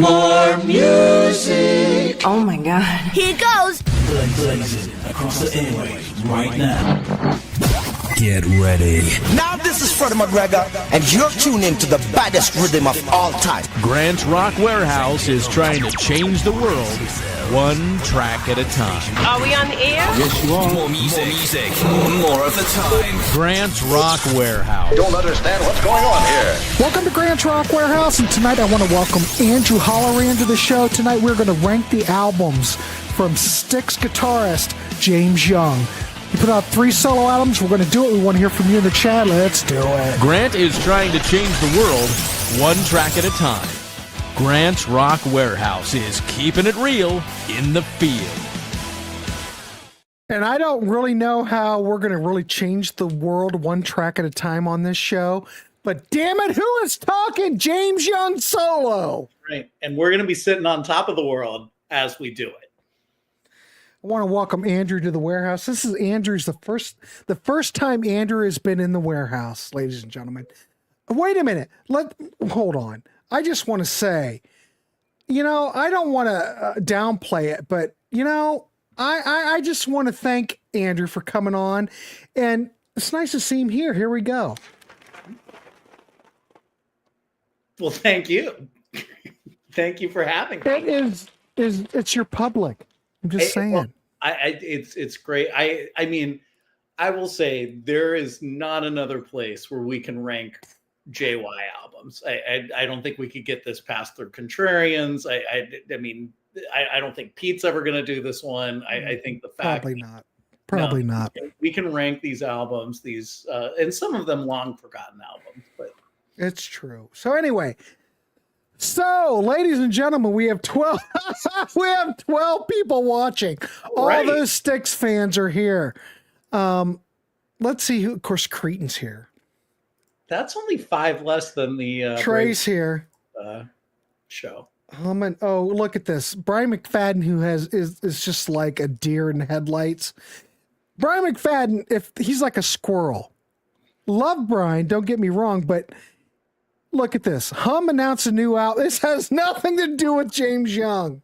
more music. Oh my god. Here goes. Blazing across the airwaves right now. Get ready. Now this is Freddie McGregor, and you're tuned into the baddest rhythm of all time. Grant's Rock Warehouse is trying to change the world one track at a time. Are we on the air? Yes, you are. More music. More of the time. Grant's Rock Warehouse. Don't understand what's going on here. Welcome to Grant's Rock Warehouse, and tonight I want to welcome Andrew Holleran to the show. Tonight we're going to rank the albums from Styx guitarist James Young. He put out 3 solo albums. We're going to do it. We want to hear from you in the chat. Let's do it. Grant is trying to change the world one track at a time. Grant's Rock Warehouse is keeping it real in the field. And I don't really know how we're going to really change the world one track at a time on this show. But damn it, who is talking? James Young solo. Right. And we're going to be sitting on top of the world as we do it. I want to welcome Andrew to the warehouse. This is Andrew's the first time Andrew has been in the warehouse, ladies and gentlemen. Wait a minute. Hold on. I just want to say, I don't want to downplay it, but I just want to thank Andrew for coming on, and it's nice to see him here. Here we go. Well, thank you. Thank you for having me. It's your public. I'm just saying. Well, it's great. I mean, I will say there is not another place where we can rank JY albums. I don't think we could get this past their Contrarians. I mean, I don't think Pete's ever going to do this one. I think the fact probably not. We can rank these albums, and some of them long forgotten albums, but it's true. So anyway. So, ladies and gentlemen, we have 12 people watching. All those Styx fans are here. Let's see who, of course, Cretan's here. That's only 5 less than the Trey's here. Show. Oh, look at this. Brian McFadden, who is just like a deer in headlights. Brian McFadden, if he's like a squirrel. Love Brian, don't get me wrong, but look at this. Hum announced a new album. This has nothing to do with James Young.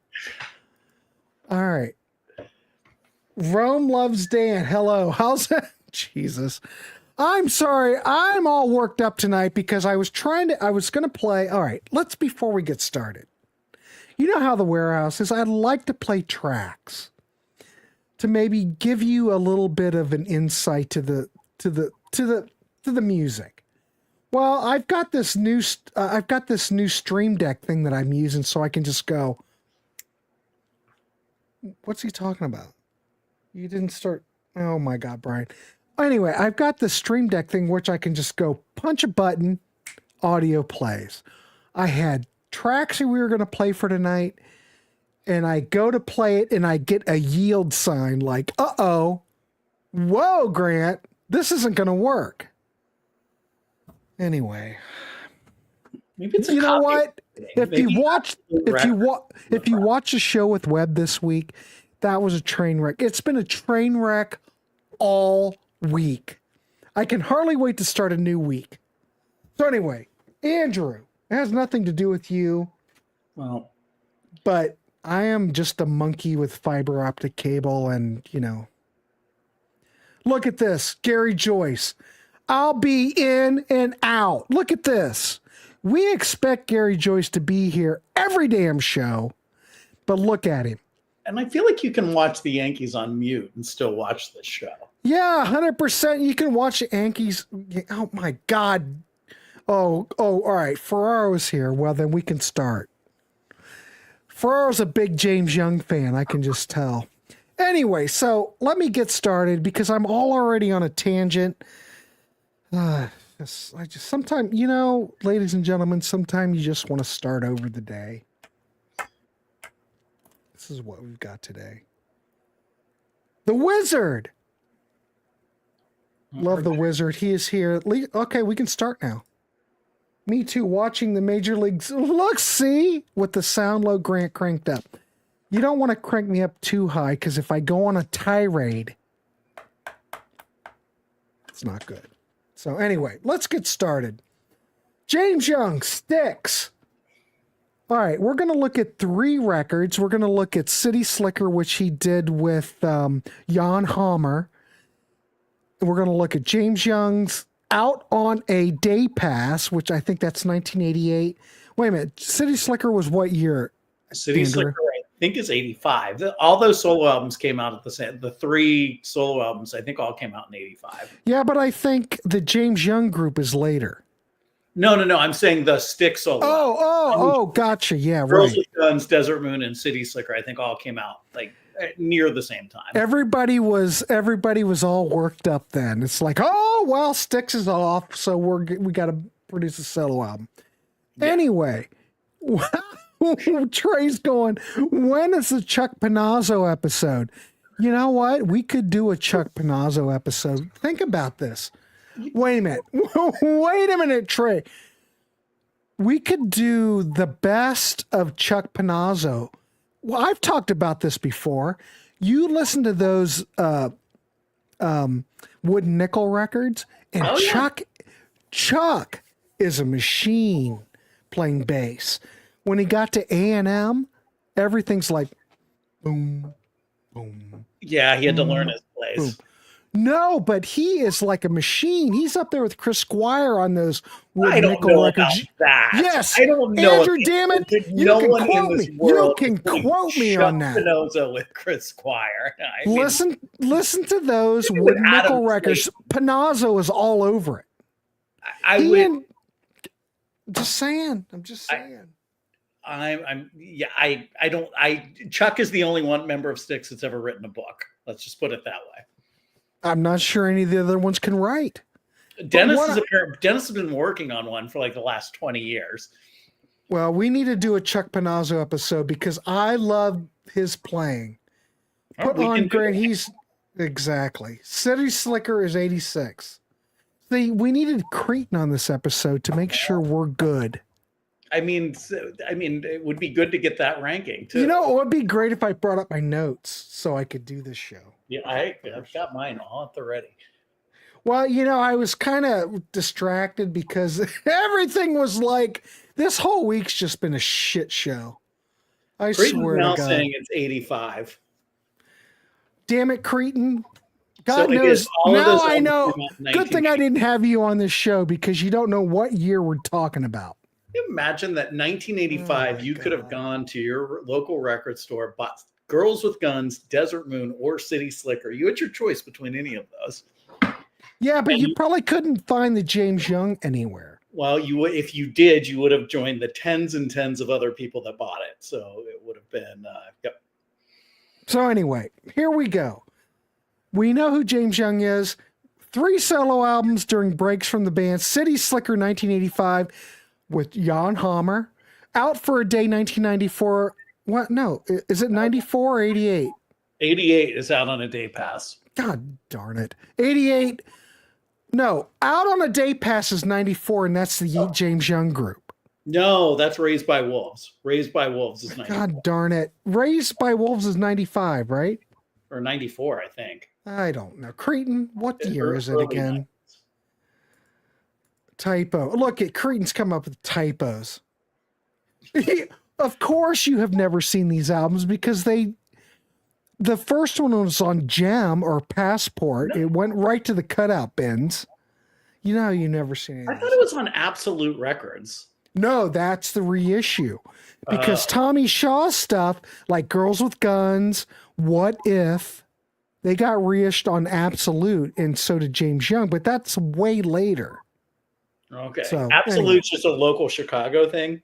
All right. Rome loves Dan. Hello. How's that? Jesus. I'm sorry. I'm all worked up tonight because I was going to play. All right. Before we get started. You know how the warehouse is. I'd like to play tracks to maybe give you a little bit of an insight to the music. Well, I've got this new Stream Deck thing that I'm using, so I can just go. What's he talking about? You didn't start. Oh my God, Brian. Anyway, I've got the Stream Deck thing, which I can just go punch a button, audio plays. I had tracks that we were going to play for tonight, and I go to play it, and I get a yield sign like, "Uh-oh, whoa, Grant, this isn't going to work." Anyway, maybe it's you know what? If you watch the show with Webb this week, that was a train wreck. It's been a train wreck all week. I can hardly wait to start a new week. So anyway, Andrew, it has nothing to do with you. Well, but I am just a monkey with fiber optic cable, and look at this, Gary Joyce. I'll be in and out. Look at this. We expect Gary Joyce to be here every damn show, but look at him. And I feel like you can watch the Yankees on mute and still watch this show. Yeah, 100%. You can watch the Yankees. Oh my God. Oh, all right. Ferraro's here. Well, then we can start. Ferraro's a big James Young fan. I can just tell. Anyway, so let me get started because I'm already on a tangent. Sometimes, ladies and gentlemen, sometimes you just want to start over the day. This is what we've got today. The Wizard. Love the Wizard. He is here. Okay, we can start now. Me too, watching the major leagues. Look, see? With the sound low, Grant cranked up. You don't want to crank me up too high because if I go on a tirade, it's not good. So anyway, let's get started. James Young, Styx. All right, we're going to look at 3 records. We're going to look at City Slicker, which he did with Jan Hammer. We're going to look at James Young's Out on a Day Pass, which I think that's 1988. Wait a minute. City Slicker was what year? City Andrew? Slicker, I think, is 85. All those solo albums came out at the same. The 3 solo albums, I think, all came out in 85. Yeah, but I think the James Young group is later. No. I'm saying the Styx solo. Oh, gotcha. Yeah, Girls right. with Guns, Desert Moon, and City Slicker, I think, all came out like near the same time. Everybody was all worked up then. It's like, oh well, Styx is off, so we got to produce a solo album. Yeah. Anyway, Trey's going, when is the Chuck Panazzo episode? You know what? We could do a Chuck Panazzo episode. Think about this. Wait a minute. Wait a minute, Trey. We could do the best of Chuck Panazzo. Well, I've talked about this before. You listen to those Wooden Nickel records, and Chuck is a machine playing bass. When he got to A&M, everything's like boom, boom. Yeah, he had to learn his place. Boom. No, but he is like a machine. He's up there with Chris Squire on those Wooden Nickel records. That. Yes, I don't know. Andrew, damn it! You can quote me. You can quote me on that. Panazzo with Chris Squire. Listen to those Wooden Nickel records. Panazzo is all over it. I'm just saying. Chuck is the only one member of Styx that's ever written a book. Let's just put it that way. I'm not sure any of the other ones can write. Dennis has been working on one for like the last 20 years. Well, we need to do a Chuck Panazzo episode because I love his playing. Put on Grant. He's exactly. City Slicker is 86. See, we needed Cretin on this episode to make sure we're good. I mean, it would be good to get that ranking too. You know, it would be great if I brought up my notes so I could do this show. Yeah, I've got mine all at the ready. Well, you know, I was kind of distracted because everything was like, this whole week's just been a shit show. I swear to God. Saying it's 85. Damn it, Cretin. God knows. Now I know. Good thing I didn't have you on this show because you don't know what year we're talking about. Can you imagine that 1985, you could have gone to your local record store, bought Girls with Guns, Desert Moon, or City Slicker. You had your choice between any of those. Yeah, but you probably couldn't find the James Young anywhere. Well, if you did, you would have joined the tens and tens of other people that bought it. So it would have been, yep. So anyway, here we go. We know who James Young is. 3 solo albums during breaks from the band. City Slicker 1985 with Jan Hammer. Out for a Day 1994. What? No, is it 94 or 88? 88 is Out on a Day Pass. God darn it. 88. No, Out on a Day Pass is 94, and that's the James Young group. No, that's Raised by Wolves. Raised by Wolves is 94. God darn it. Raised by Wolves is 95, right? Or 94, I think. I don't know. Cretin, what year is it again? 90s. Typo. Look, Cretin's come up with typos. Of course you have never seen these albums because the first one was on Gem or Passport. No. It went right to the cutout bins. You know, you never seen it. I thought it was on Absolute Records. No, that's the reissue. Because Tommy Shaw's stuff, like Girls with Guns, What If, they got reissued on Absolute, and so did James Young, but that's way later. Okay. So, Absolute's just a local Chicago thing?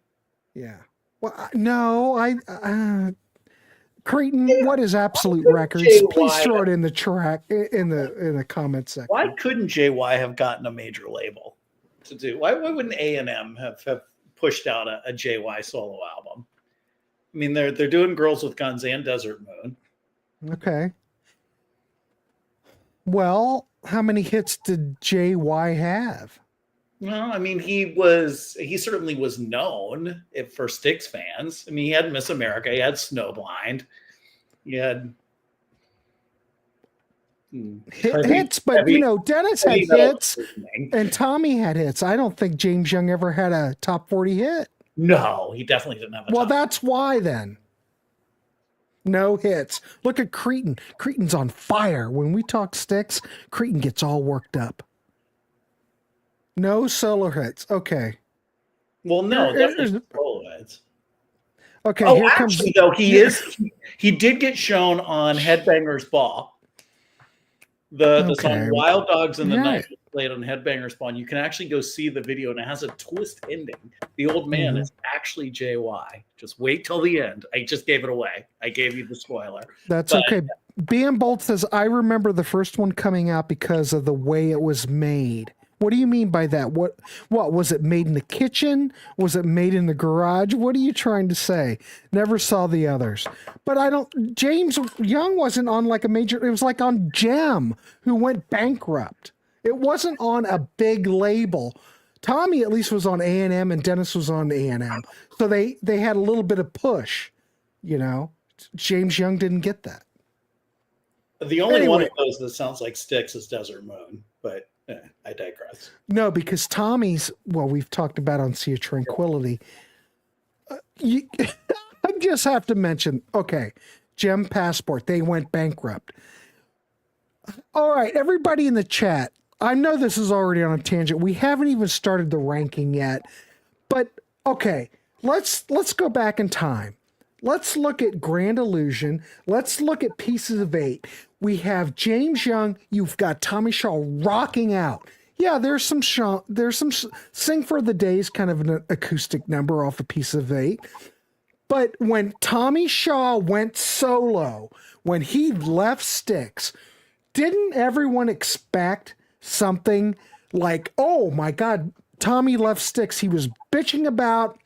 Yeah. Well, no, Cretin, what is Absolute Records? Please throw it in the track in the comment section. Why couldn't JY have gotten a major label to do? Why wouldn't A&M have pushed out a JY solo album? I mean, they're doing Girls with Guns and Desert Moon. Okay. Well, how many hits did JY have? Well, I mean, he certainly was known for Styx fans. I mean, he had Miss America, he had Snowblind, he had hits, but Dennis had hits and Tommy had hits. I don't think James Young ever had a top 40 hit. No, he definitely didn't have a Well, top. that's why then. No hits. Look at Cretin. Cretin's on fire. When we talk Styx, Cretin gets all worked up. No solo hits. Okay. Well, no, Here- definitely here's- solo hits. Okay, Oh, here actually, comes. though, he did get shown on Headbangers Ball. The Okay. song Wild Dogs in the Yeah. Night was played on Headbangers Ball. And you can actually go see the video, and it has a twist ending. The old man is actually JY. Just wait till the end. I just gave it away. I gave you the spoiler. That's But- okay. BM Bolt says, I remember the first one coming out because of the way it was made. What do you mean by that? What was it made in the kitchen? Was it made in the garage? What are you trying to say? Never saw the others. But James Young wasn't on like a major, it was like on Gem, who went bankrupt. It wasn't on a big label. Tommy at least was on A&M and Dennis was on A&M. So they had a little bit of push, you know. James Young didn't get that. The only one Anyway. of those that sounds like Styx is Desert Moon, but I digress. No, because Tommy's, well, we've talked about on Sea of Tranquility. I just have to mention, okay, Gem Passport, they went bankrupt. All right, everybody in the chat, I know this is already on a tangent. We haven't even started the ranking yet. But okay, let's go back in time. Let's look at Grand Illusion. Let's look at Pieces of Eight. We have James Young. You've got Tommy Shaw rocking out. Yeah, there's some Sing for the Days, kind of an acoustic number off of Pieces of Eight. But when Tommy Shaw went solo, when he left Styx, didn't everyone expect something like, oh my God, Tommy left Styx. He was bitching about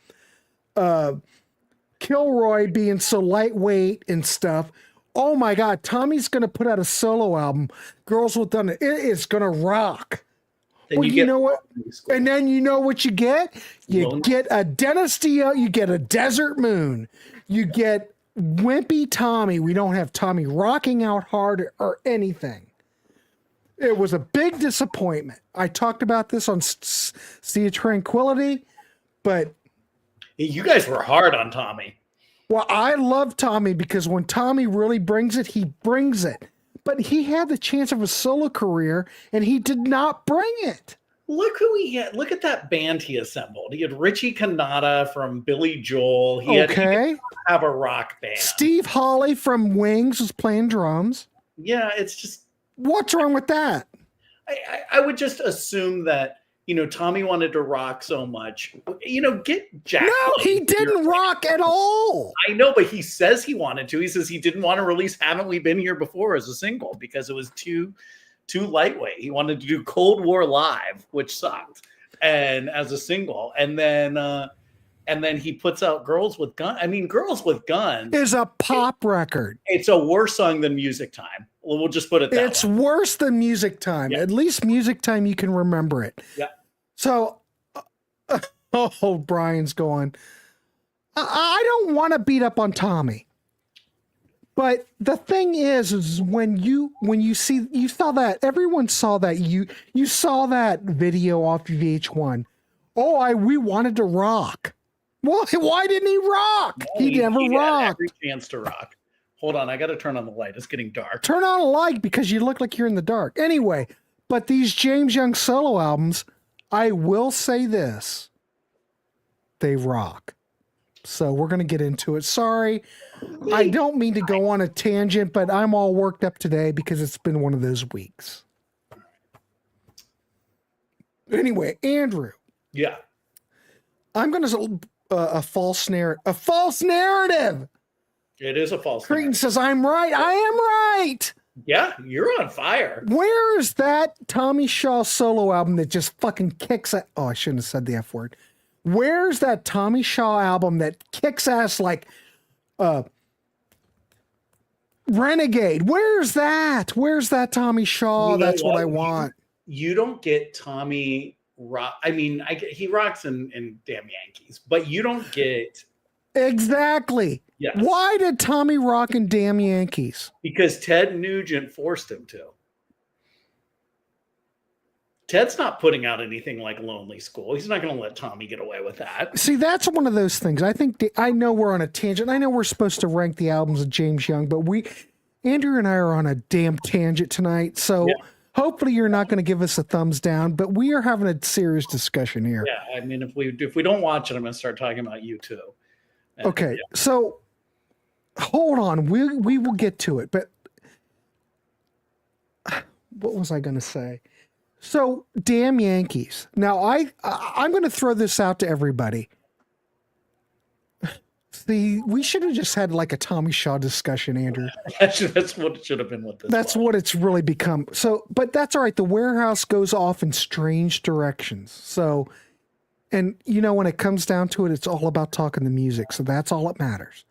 Kilroy being so lightweight and stuff. Oh my God, Tommy's going to put out a solo album. Girls with Thunder. It is going to rock. Then Well, you know what? School. And then you know what you get? You Well- get a Dennis DeYoung, you get a Desert Moon, you get Wimpy Tommy. We don't have Tommy rocking out hard or anything. It was a big disappointment. I talked about this on Sea of Tranquility, but You guys were hard on Tommy. well, I love Tommy because when Tommy really brings it, he brings it. But he had the chance of a solo career and he did not bring it. Look who he had. Look at that band he assembled. He had Richie Kanata from Billy Joel. He had Okay. have a rock band. Steve Hawley from Wings was playing drums. Yeah, it's just What's wrong with that? I would just assume that, you know, Tommy wanted to rock so much. You know, get Jack. No, Black he in didn't here. rock at all. I know, but he says he wanted to. He says he didn't want to release Haven't We Been Here Before as a single because it was too lightweight. He wanted to do Cold War Live, which sucked, and as a single. And then he puts out Girls with Guns. I mean, Girls with Guns Is a pop record. it's a worse song than Music Time. We'll just put it that It's way. worse than Music Time. Yeah. At least Music Time, you can remember it. Yeah. So, oh, Brian's going, I don't want to beat up on Tommy. But the thing is when you saw that, everyone saw that, you saw that video off VH1. Oh, we wanted to rock. Well, why didn't he rock? He never had rocked. every chance to rock. Hold on, I got to turn on the light. It's getting dark. Turn on a light because you look like you're in the dark. Anyway, but these James Young solo albums, I will say this, they rock. So we're going to get into it. Sorry, I don't mean to go on a tangent, but I'm all worked up today because it's been one of those weeks. Anyway, Andrew, Yeah. I'm going to a false narrative. A false narrative. It is a false Creighton narrative. says I'm right. I am right. Yeah, you're on fire. Where is that Tommy Shaw solo album that just fucking kicks ass? Oh, I shouldn't have said the F word. Where's that Tommy Shaw album that kicks ass like Renegade? Where's that? Where's that Tommy Shaw? You know That's what what? I want. You don't get Tommy rock. I mean, he rocks in Damn Yankees, but you don't get Exactly. yes. Why did Tommy rock in Damn Yankees? Because Ted Nugent forced him to. Ted's not putting out anything like Lonely School. He's not going to let Tommy get away with that. See, that's one of those things. I think I know we're on a tangent. I know we're supposed to rank the albums of James Young, but Andrew and I are on a damn tangent tonight. So hopefully you're not going to give us a thumbs down, but we are having a serious discussion here. Yeah, I mean, if we don't watch it, I'm going to start talking about you too. Okay, so hold on. We will get to it, but what was I going to say? So, damn Yankees. Now, I'm going to throw this out to everybody. We should have just had like a Tommy Shaw discussion, Andrew. That's what it should have been with this. That's what it's really become. So, but that's all right. The Warehouse goes off in strange directions. So, and when it comes down to it, it's all about talking the music. So that's all that matters.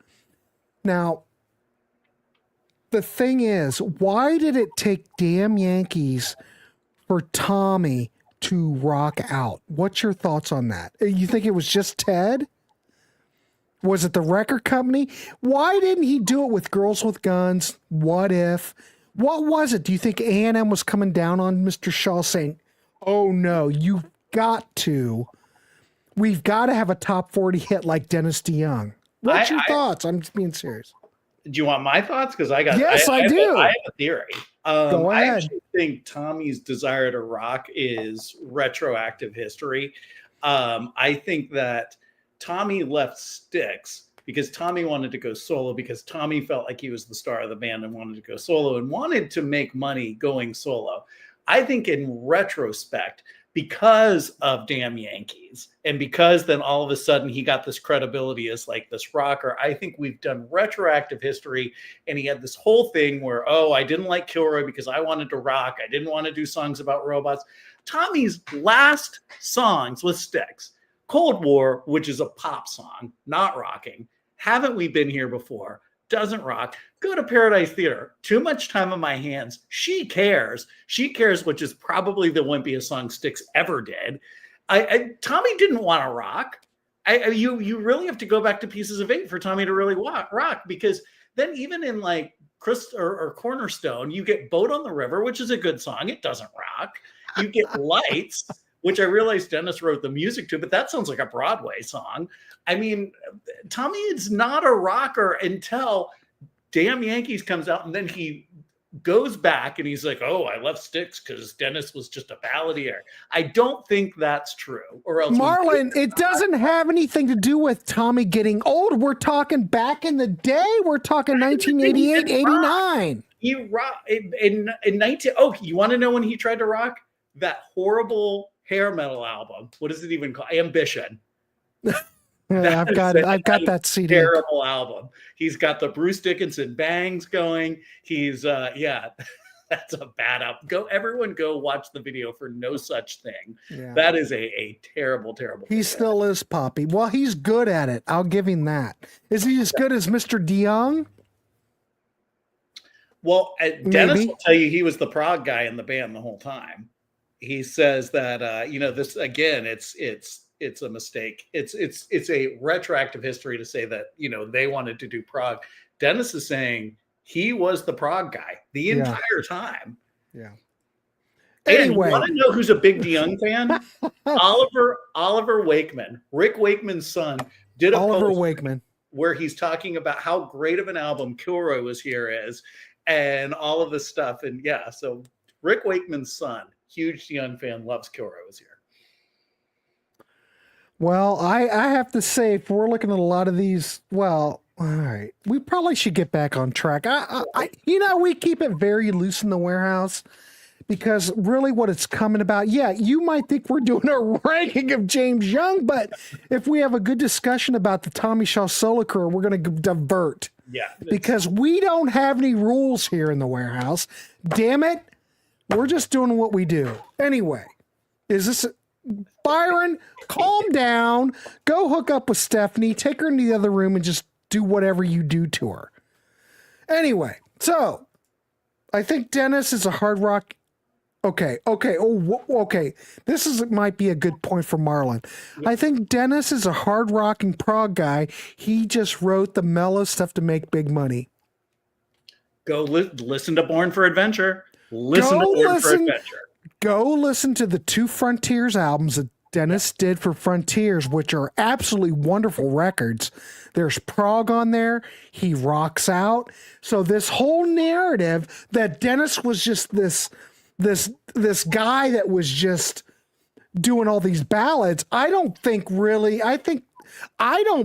Now, the thing is, why did it take damn Yankees for Tommy to rock out? What's your thoughts on that? You think it was just Ted? Was it the record company? Why didn't he do it with Girls with Guns? What if? What was it? Do you think A&M was coming down on Mr. Shaw saying, oh no, we've got to have a top 40 hit like Dennis DeYoung? What's your thoughts? I'm just being serious. Do you want my thoughts? Because I got. Yes, I do. I have a theory. Go ahead. I actually think Tommy's desire to rock is retroactive history. I think that Tommy left Styx because Tommy wanted to go solo, because Tommy felt like he was the star of the band and wanted to go solo and wanted to make money going solo. I think in retrospect, because of Damn Yankees, and because then all of a sudden he got this credibility as like this rocker, I think we've done retroactive history. And he had this whole thing where, I didn't like Kilroy because I wanted to rock. I didn't want to do songs about robots. Tommy's last songs with Styx, Cold War, which is a pop song, not rocking. Haven't We Been Here Before? Doesn't rock. Go to Paradise Theater. Too Much Time on My Hands. She Cares. She Cares, which is probably the wimpiest song Styx ever did. Tommy didn't want to rock. You really have to go back to Pieces of Eight for Tommy to really rock, because then even in like Chris or Cornerstone, you get Boat on the River, which is a good song. It doesn't rock. You get Lights, which I realized Dennis wrote the music to, but that sounds like a Broadway song. I mean, Tommy is not a rocker until Damn Yankees comes out, and then he goes back and he's like, I left Styx because Dennis was just a balladeer. I don't think that's true. Or else, Marlon, it doesn't have anything to do with Tommy getting old. We're talking back in the day. We're talking 1988, 89. He rocked in 19. Oh, you want to know when he tried to rock? That horrible hair metal album. What is it even called? Ambition. I've got that CD. Terrible album. He's got the Bruce Dickinson bangs going. He's that's a bad album. Everyone go watch the video for No Such Thing. Yeah. That is a terrible, terrible. He still is poppy. Well, he's good at it. I'll give him that. Is he as good as Mr. DeYoung? Well, Dennis will tell you he was the prog guy in the band the whole time. He says that this again, it's a mistake. It's a retroactive history to say that they wanted to do prog. Dennis is saying he was the prog guy the entire time. Yeah. Anyway, you want to know who's a big DeYoung fan? Oliver Wakeman, Rick Wakeman's son, did a post where he's talking about how great of an album Kilroy Was Here is, and all of this stuff. And so Rick Wakeman's son, huge DeYoung fan, loves Kilroy Was Here. Well, I have to say, if we're looking at a lot of these, all right, we probably should get back on track. We keep it very loose in the Warehouse, because really what it's coming about, you might think we're doing a ranking of James Young, but if we have a good discussion about the Tommy Shaw solo career, we're going to divert. Yeah. Because we don't have any rules here in the Warehouse. Damn it. We're just doing what we do. Anyway, Byron, calm down. Go hook up with Stephanie. Take her into the other room and just do whatever you do to her. Anyway, so I think Dennis is a hard rock. Okay. This might be a good point for Marlon. I think Dennis is a hard rocking prog guy. He just wrote the mellow stuff to make big money. Go listen to Born for Adventure. Listen to Born for Adventure. Go listen to the 2 Frontiers albums that Dennis did for Frontiers, which are absolutely wonderful records. There's Prague on there. He rocks out. So this whole narrative that Dennis was just this guy that was just doing all these ballads, I don't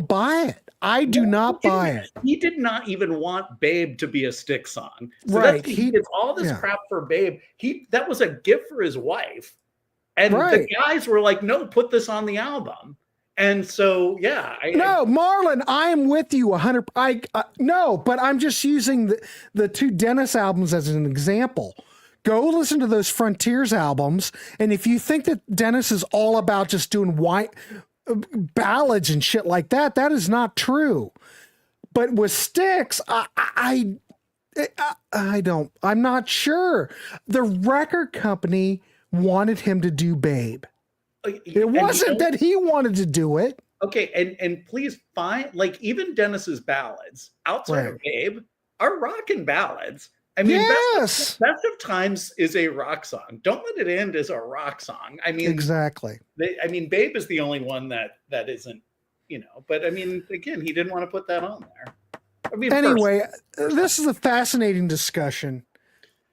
buy it. I do not buy it. He did not even want Babe to be a Styx song. So right. He did all this crap for Babe. That was a gift for his wife. And the guys were like, no, put this on the album. And so, Marlon, I am with you 100. No, but I'm just using the 2 Dennis albums as an example. Go listen to those Frontiers albums. And if you think that Dennis is all about just doing white ballads and shit like that, that is not true. But with Styx, I'm not sure. The record company wanted him to do Babe. It wasn't that he wanted to do it. Okay, and please find, like, even Dennis's ballads outside of Babe are rockin' ballads. I mean, Best of Times is a rock song. Don't Let It End is a rock song. I mean, exactly. Babe is the only one that isn't, but I mean, again, he didn't want to put that on there. I mean, anyway, this is a fascinating discussion.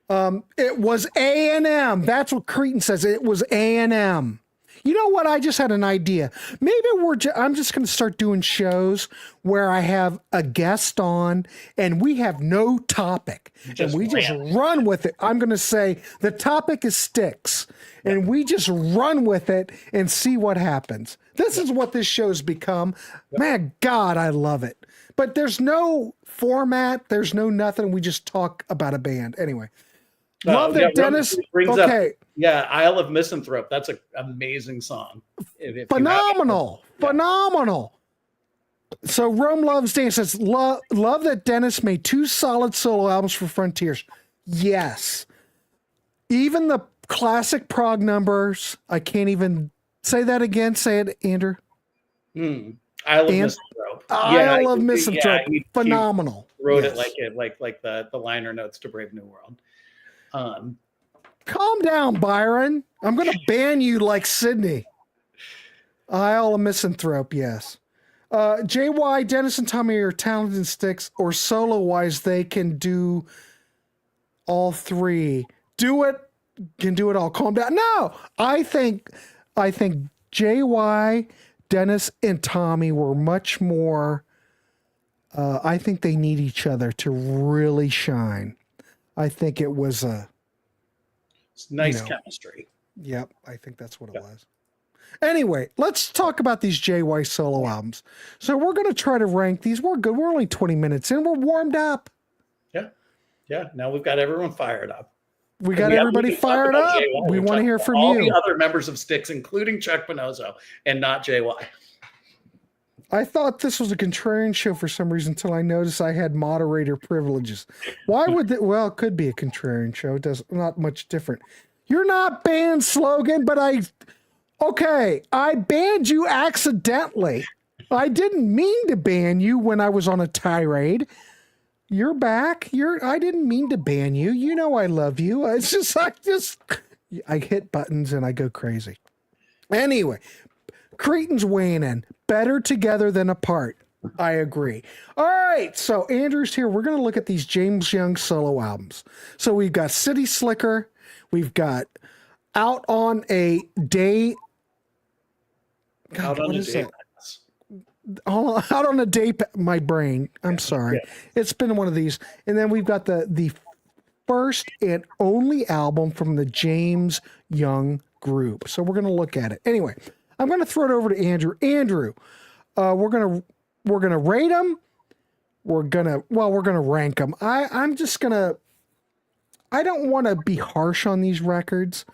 It was A&M. That's what Cretan says. It was A&M. You know what? I just had an idea. Maybe I'm just going to start doing shows where I have a guest on and we have no topic and we just run with it. I'm going to say the topic is Styx and we just run with it and see what happens. This is what this show's become. Man, God, I love it. But there's no format. There's no nothing. We just talk about a band. Anyway. Love that Dennis brings up. Isle of Misanthrope. That's an amazing song. Phenomenal. So Rome Loves Dance says, love that Dennis made 2 solid solo albums for Frontiers. Yes. Even the classic prog numbers. I can't even say that again. Say it, Andrew. Isle of Misanthrope. Isle of Misanthrope. Phenomenal. He wrote it like the liner notes to Brave New World. Calm down, Byron. I'm going to ban you like Sydney. Isle of Misanthrope, yes. JY, Dennis, and Tommy are talented in Styx, or solo-wise, they can do all 3. Can do it all. Calm down. No, I think JY, Dennis, and Tommy were much more. I think they need each other to really shine. I think it was it's nice chemistry. Yep, I think that's what it was. Anyway, let's talk about these JY solo albums. So we're going to try to rank these. We're good. We're only 20 minutes in. We're warmed up. Yeah. Now we've got everyone fired up. We got everybody fired up. We want to hear from all you. The other members of Styx, including Chuck Bonozzo, and not JY. I thought this was a contrarian show for some reason until I noticed I had moderator privileges. Why would that? Well, it could be a contrarian show. It does not much different. You're not banned, Slogan, but I banned you accidentally. I didn't mean to ban you when I was on a tirade. You're back. I didn't mean to ban you. You know I love you. It's just I hit buttons and I go crazy. Anyway, Cretan's weighing in. Better together than apart. I agree. All right. So Andrew's here. We're going to look at these James Young solo albums. So we've got City Slicker. We've got Out on a Day. God, what is that? Out on a Day. My brain. I'm sorry. Yeah. It's been one of these. And then we've got the first and only album from the James Young group. So we're going to look at it. Anyway, I'm going to throw it over to Andrew. Andrew, we're going to rate them. We're going to rank them. I don't want to be harsh on these records.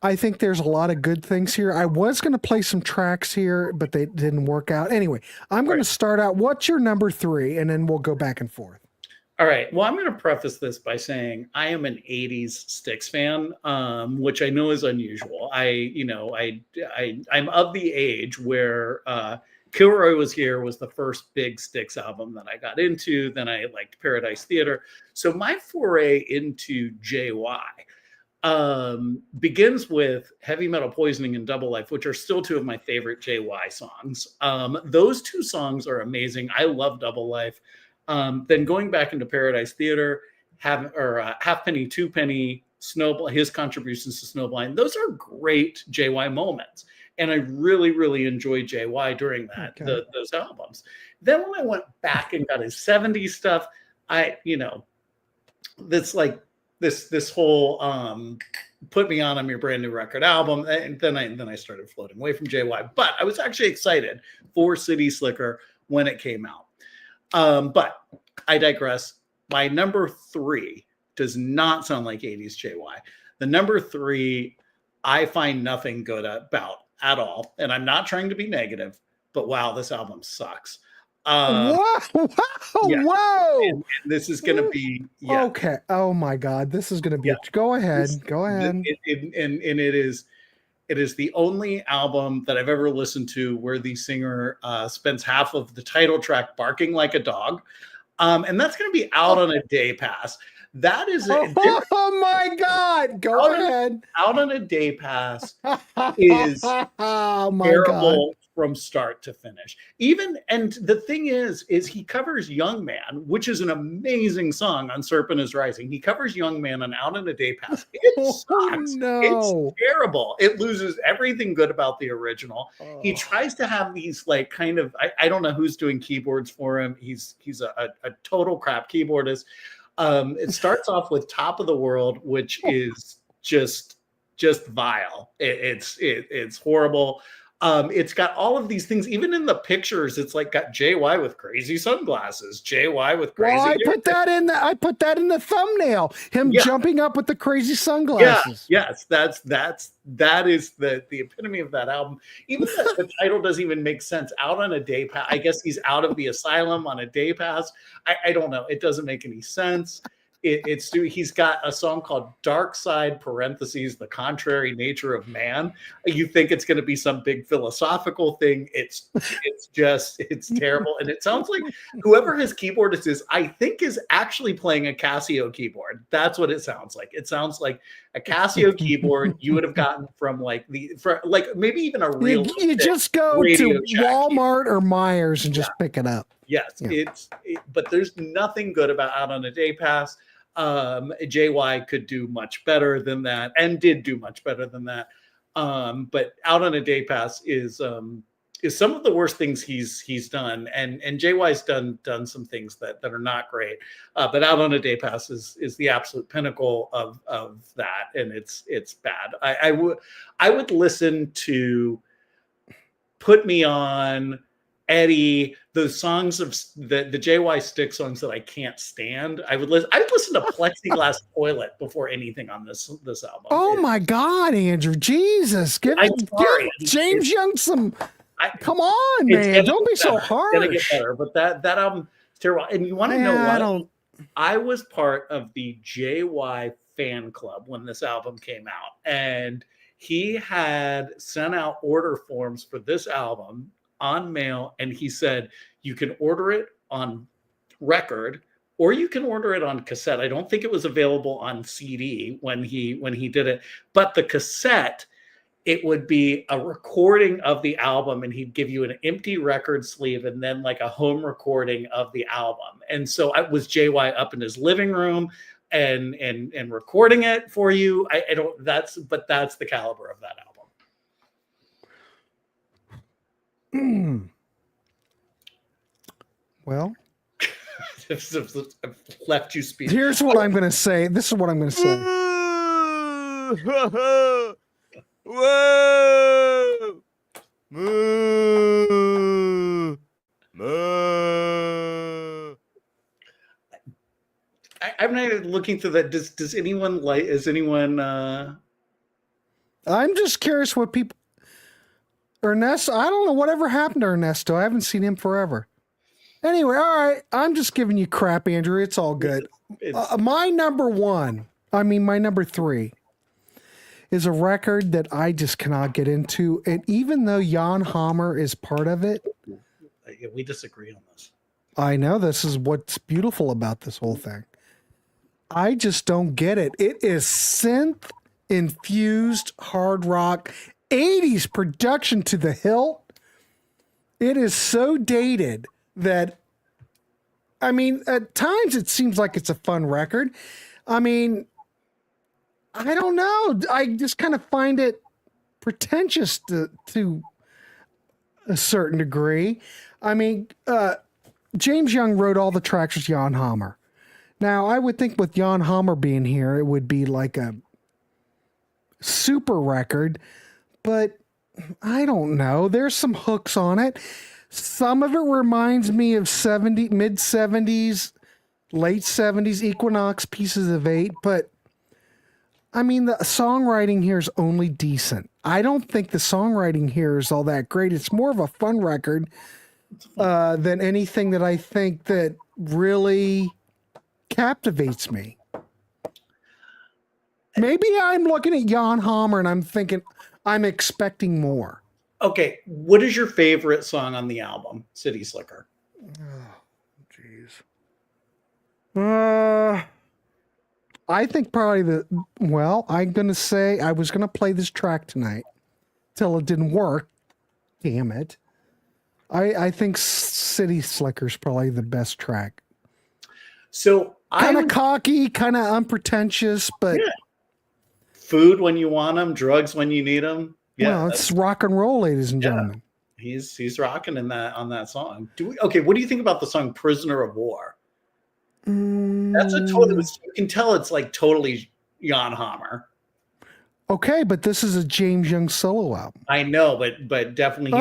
I think there's a lot of good things here. I was going to play some tracks here, but they didn't work out. Anyway, I'm going to start out. What's your number 3? And then we'll go back and forth. All right. Well, I'm going to preface this by saying I am an 80s Styx fan, which I know is unusual. I'm of the age where Kilroy Was Here was the first big Styx album that I got into. Then I liked Paradise Theater. So my foray into JY begins with Heavy Metal Poisoning and Double Life, which are still two of my favorite JY songs. Those two songs are amazing. I love Double Life. Then going back into Paradise Theater, Halfpenny, Twopenny, Snowblind, his contributions to Snowblind, those are great JY moments. And I really, really enjoyed JY during those albums. Then when I went back and got his 70s stuff, that's like this whole Put Me On Your Brand New Record album. And then I started floating away from JY. But I was actually excited for City Slicker when it came out. But I digress. My number 3 does not sound like 80s JY. The number 3, I find nothing good about at all. And I'm not trying to be negative, but wow, this album sucks. Whoa! And this is going to be okay. Oh my God, this is going to be. Go ahead. And it is the only album that I've ever listened to where the singer spends half of the title track barking like a dog, and that's going to be out on a day pass. That is oh my God! Go ahead. Out on a Day Pass is terrible from start to finish. And the thing is he covers Young Man, which is an amazing song on Serpent is Rising. He covers Young Man on Out on a Day Pass. It sucks. No. It's terrible. It loses everything good about the original. He tries to have these like kind of I don't know who's doing keyboards for him. He's a total crap keyboardist. It starts off with Top of the World, which is just vile. It's horrible. It's got all of these things. Even in the pictures, it's like got JY with crazy sunglasses, JY with crazy. Well, I put that in the thumbnail. Him jumping up with the crazy sunglasses. That is the epitome of that album. Even the title doesn't even make sense. Out on a Day Pass. I guess he's out of the asylum on a day pass. I don't know. It doesn't make any sense. He's got a song called Dark Side (parentheses the contrary nature of man). You think it's going to be some big philosophical thing. It's terrible. And it sounds like whoever his keyboardist is, I think is actually playing a Casio keyboard. That's what it sounds like. It sounds like a Casio keyboard you would have gotten from maybe even a real. You just go to Walmart or Myers and just pick it up. Yes, but there's nothing good about Out on a Day Pass. JY could do much better than that, and did do much better than that. But Out on a Day Pass is some of the worst things he's done, and JY's done some things that are not great. But Out on a Day Pass is the absolute pinnacle of that, and it's bad. I would listen to Put Me On, Eddie, those songs of the JY Styx songs that I can't stand. I would listen to Plexiglass Toilet before anything on this album. Oh my God, Andrew, Jesus, give James Young some. Come on, man, don't be so harsh. It's gonna get better, but that album is terrible. And you want to know what? I was part of the JY fan club when this album came out, and he had sent out order forms for this album on mail, and he said you can order it on record or you can order it on cassette. I don't think it was available on CD when he did it, but the cassette, it would be a recording of the album, and he'd give you an empty record sleeve and then like a home recording of the album. And so I was JY up in his living room and recording it for you. That's the caliber of that album. Well, I've left you speaking. Here's what I'm going to say. This is what I'm going to say. Whoa! I'm not looking through that. Does anyone like? Is anyone? I'm just curious what people. Ernesto, I don't know whatever happened to Ernesto. I haven't seen him forever. Anyway, all right. I'm just giving you crap, Andrew. It's all good. My number 3 is a record that I just cannot get into. And even though Jan Hammer is part of it. We disagree on this. I know, this is what's beautiful about this whole thing. I just don't get it. It is synth infused hard rock, 80s production to the hilt. It is so dated that, I mean, at times it seems like it's a fun record. I mean, I don't know. I just kind of find it pretentious to a certain degree. I mean, James Young wrote all the tracks with Jan Hammer. Now, I would think with Jan Hammer being here, it would be like a super record, but I don't know. There's some hooks on it. Some of it reminds me of mid 70s, late 70s Equinox Pieces of Eight, but I mean, the songwriting here is only decent. I don't think the songwriting here is all that great. It's more of a fun record than anything that I think that really captivates me. Maybe I'm looking at Jan Hammer and I'm thinking I'm expecting more. Okay, what is your favorite song on the album, City Slicker? Oh, jeez. I think probably I'm going to say I was going to play this track tonight till it didn't work. Damn it. I think City Slicker's probably the best track. So kind of cocky, kind of unpretentious, but food when you want them, drugs when you need them. Yeah, well, it's rock and roll, ladies and gentlemen. He's rocking on that song. What do you think about the song "Prisoner of War"? That's a total. You can tell it's like totally Jan Hammer. Okay, but this is a James Young solo album. I know, but definitely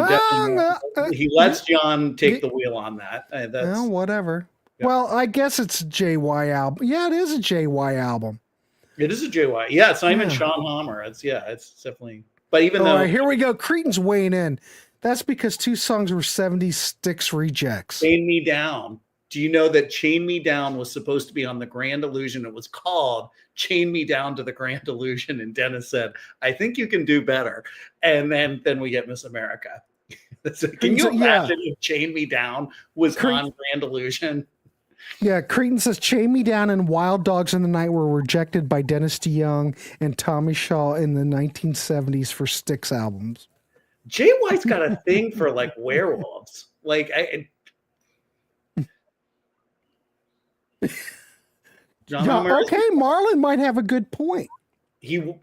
he lets Jan take the wheel on that. That's whatever. Yeah. Well, I guess it's a JY album. Yeah, it is a JY album. It is a JY. Yeah, it's not even Sean Hammer. It's definitely. But even though, all right, here we go. Cretin's weighing in. That's because two songs were 70s Styx rejects. Chain Me Down. Do you know that Chain Me Down was supposed to be on the Grand Illusion? It was called Chain Me Down to the Grand Illusion. And Dennis said, I think you can do better. And then we get Miss America. Can you imagine if Chain Me Down was on Grand Illusion? Yeah, Cretin says Chain Me Down and Wild Dogs in the Night were rejected by Dennis DeYoung and Tommy Shaw in the 1970s for Styx albums. JY's got a thing for like werewolves. Like Marlon might have a good point. Jan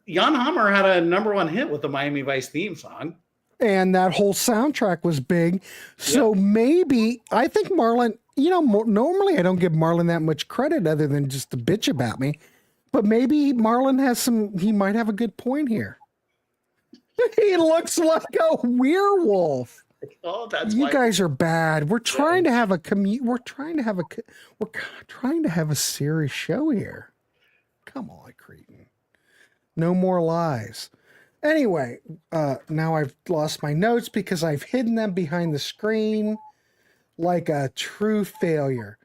Hammer had a #1 hit with the Miami Vice theme song. And that whole soundtrack was big. So maybe, I think Marlon, normally I don't give Marlon that much credit other than just to bitch about me. But maybe Marlon he might have a good point here. He looks like a werewolf. Oh, that's you guys are bad. We're trying to have we're trying to have a serious show here. Come on, Cretin. No more lies. Anyway, now I've lost my notes because I've hidden them behind the screen like a true failure.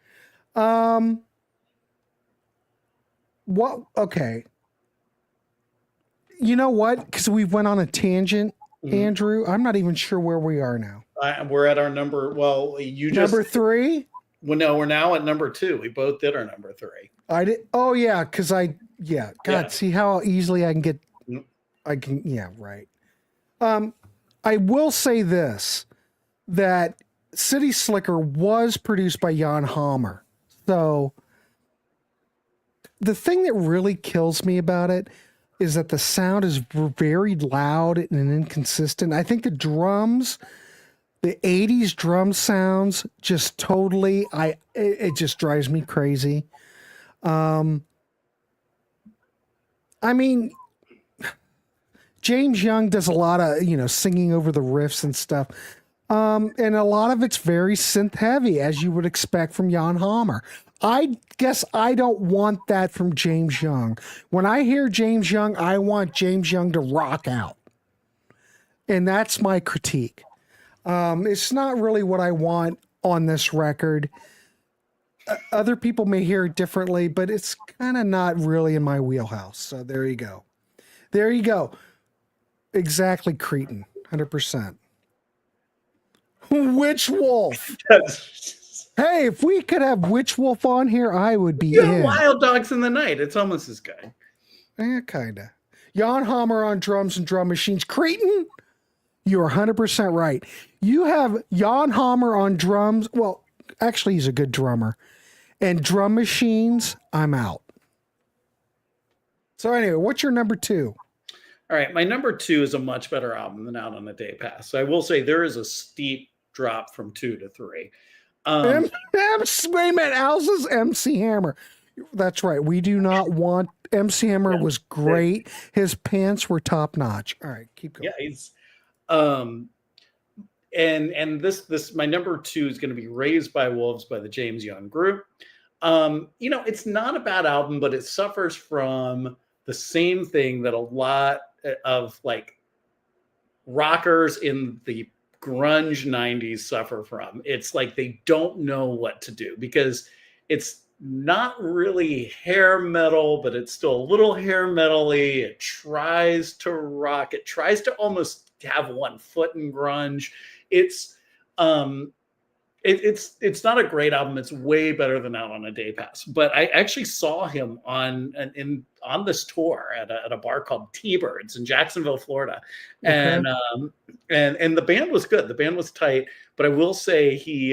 Okay. You know what? Because we went on a tangent, Andrew. I'm not even sure where we are now. We're at our number. Well, number 3. Well, no, we're now at number 2. We both did our number 3. I did. Oh yeah, because see how easily I can get. Right. I will say this, that City Slicker was produced by Jan Hammer. So the thing that really kills me about it is that the sound is very loud and inconsistent. I think the drums, the 80s drum sounds just totally, it just drives me crazy. I mean, James Young does a lot of, singing over the riffs and stuff. And a lot of it's very synth heavy, as you would expect from Jan Hammer. I guess I don't want that from James Young. When I hear James Young, I want James Young to rock out. And that's my critique. It's not really what I want on this record. Other people may hear it differently, but it's kind of not really in my wheelhouse. So there you go. There you go. Exactly, Cretin. 100%. Witch Wolf. Hey, if we could have Witch Wolf on here, I would be in. Wild Dogs in the Night. It's almost as good. Kinda. Jan Hammer on drums and drum machines. Cretin, you're 100% right. You have Jan Hammer on drums. Well, actually, he's a good drummer. And drum machines, I'm out. So anyway, what's your number 2? All right, my number 2 is a much better album than Out on a Day Pass. So I will say there is a steep drop from 2 to 3. Wait a minute, Al's MC Hammer. That's right. We do not want MC Hammer was great. His pants were top notch. All right, keep going. Yeah, he's and this my number 2 is going to be Raised by Wolves by the James Young Group. It's not a bad album, but it suffers from the same thing that a lot of like rockers in the grunge 90s suffer from. It's like they don't know what to do because it's not really hair metal, but it's still a little hair metal-y. It tries to rock. It tries to almost have one foot in grunge. It's not a great album. It's way better than Out on a Day Pass. But I actually saw him on this tour at a bar called T-Birds in Jacksonville, Florida, and the band was good. The band was tight. But I will say he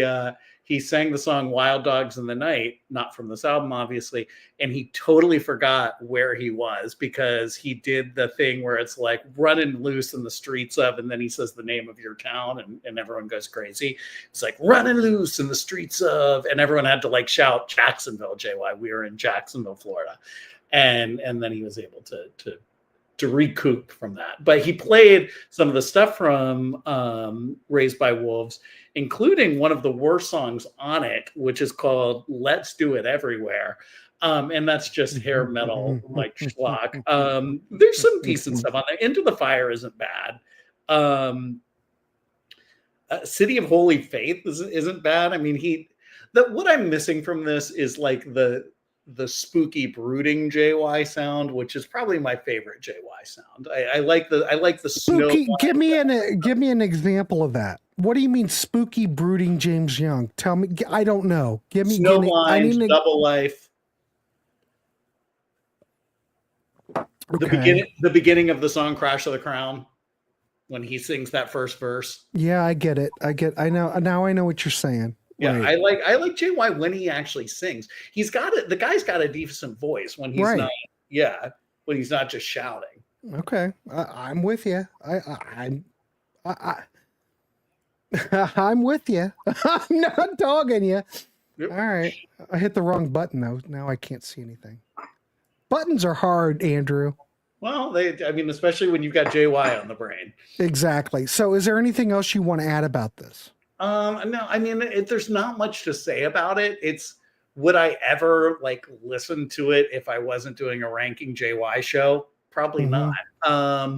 sang the song Wild Dogs in the Night, not from this album, obviously, and he totally forgot where he was because he did the thing where it's like running loose in the streets of, and then he says the name of your town, and everyone goes crazy. It's like running loose in the streets of, and everyone had to like shout Jacksonville, JY. We were in Jacksonville, Florida. And then he was able to recoup from that. But he played some of the stuff from Raised by Wolves, including one of the worst songs on it, which is called Let's Do It Everywhere. And that's just hair metal, like schlock. There's some decent stuff on there. Into the Fire isn't bad. City of Holy Faith isn't bad. I mean, what I'm missing from this is like the spooky brooding JY sound, which is probably my favorite JY sound. I like the spooky. Give me an example of that. What do you mean spooky brooding James Young? Tell me. I don't know. Give me Snowblind, Double Life. Okay. The beginning of the song Crash of the Crown, when he sings that first verse. Yeah, I get it. I know. Now I know what you're saying. Yeah, right. I like JY when he actually sings. He's got it. The guy's got a decent voice when he's not. Yeah, when he's not just shouting. Okay, I'm with you. I'm with you. I'm not dogging you. Yep. All right, I hit the wrong button though. Now I can't see anything. Buttons are hard, Andrew. Well, especially when you've got JY on the brain. Exactly. So, is there anything else you want to add about this? No, I mean, there's not much to say about it. Would I ever like listen to it if I wasn't doing a ranking JY show? Probably not.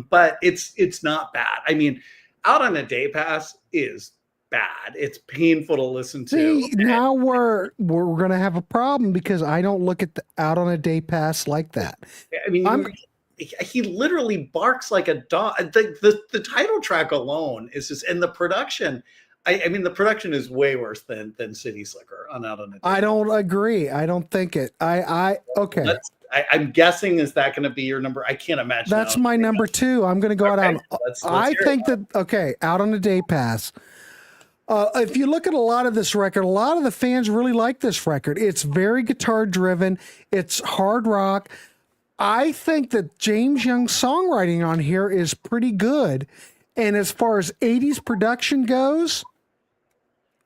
But it's not bad. I mean, Out on a Day Pass is bad. It's painful to listen to. See, now we're gonna have a problem because I don't look at the Out on a Day Pass like that. I mean, he literally barks like a dog. The title track alone is just, and the production. I mean, the production is way worse than City Slicker on Out on a Day Pass. I don't agree. I don't think it. Okay. I'm guessing, is that going to be your number? I can't imagine. That's my number 2. I'm going to go out on. I think that. Okay, Out on a Day Pass. If you look at a lot of this record, a lot of the fans really like this record. It's very guitar driven. It's hard rock. I think that James Young's songwriting on here is pretty good. And as far as 80s production goes,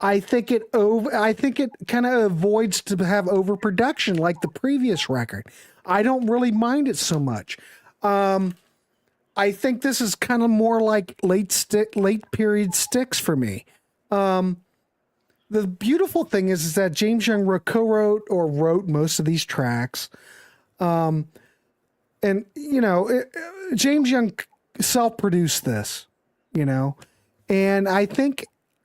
I think it kind of avoids to have overproduction like the previous record. I don't really mind it so much. I think this is kind of more like late period Styx for me. The beautiful thing is that James Young co-wrote or wrote most of these tracks. And James Young self-produced this, and